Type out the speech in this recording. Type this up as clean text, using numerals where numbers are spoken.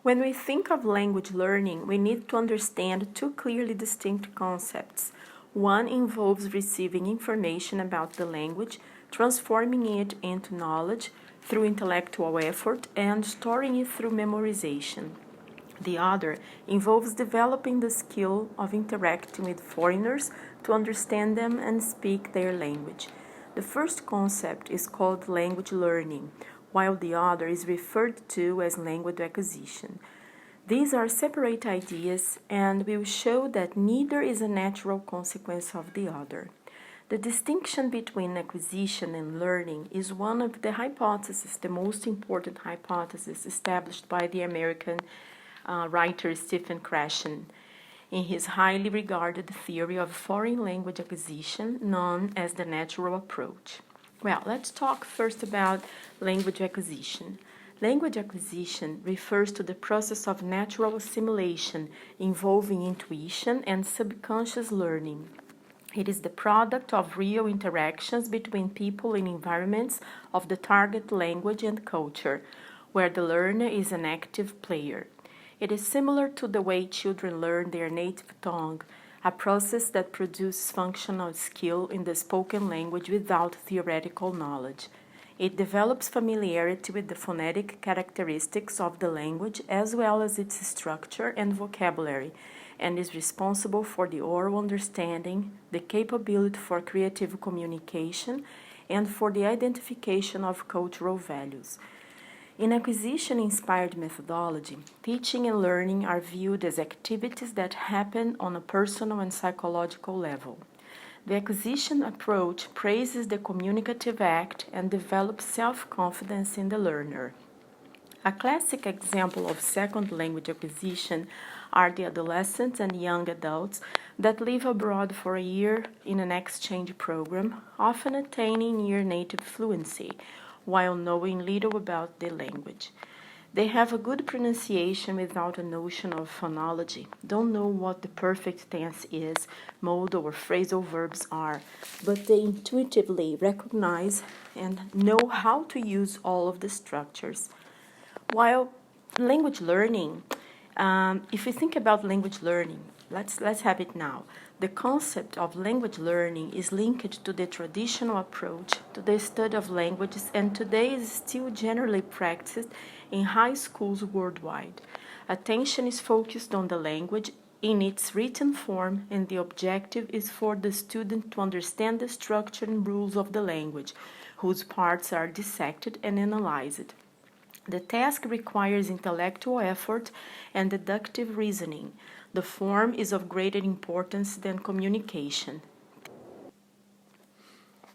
When we think of language learning, we need to understand two clearly distinct concepts. One involves receiving information about the language, transforming it into knowledge through intellectual effort, and storing it through memorization. The other involves developing the skill of interacting with foreigners to understand them and speak their language. The first concept is called language learning, while the other is referred to as language acquisition. These are separate ideas and will show that neither is a natural consequence of the other. The distinction between acquisition and learning is one of the hypotheses, the most important hypothesis established by the American writer Stephen Krashen in his highly regarded theory of foreign language acquisition known as the natural approach. Well, let's talk first about language acquisition. Language acquisition refers to the process of natural assimilation involving intuition and subconscious learning. It is the product of real interactions between people in environments of the target language and culture, where the learner is an active player. It is similar to the way children learn their native tongue, a process that produces functional skill in the spoken language without theoretical knowledge. It develops familiarity with the phonetic characteristics of the language as well as its structure and vocabulary, and is responsible for the oral understanding, the capability for creative communication, and for the identification of cultural values. In acquisition-inspired methodology, teaching and learning are viewed as activities that happen on a personal and psychological level. The acquisition approach praises the communicative act and develops self-confidence in the learner. A classic example of second language acquisition are the adolescents and young adults that live abroad for a year in an exchange program, often attaining near native fluency, while knowing little about the language. They have a good pronunciation without a notion of phonology, don't know what the perfect tense is, modal or phrasal verbs are, but they intuitively recognize and know how to use all of the structures. While language learning, if we think about language learning, let's have it now. The concept of language learning is linked to the traditional approach to the study of languages and today is still generally practiced in high schools worldwide. Attention is focused on the language in its written form and the objective is for the student to understand the structure and rules of the language, whose parts are dissected and analyzed. The task requires intellectual effort and deductive reasoning. The form is of greater importance than communication.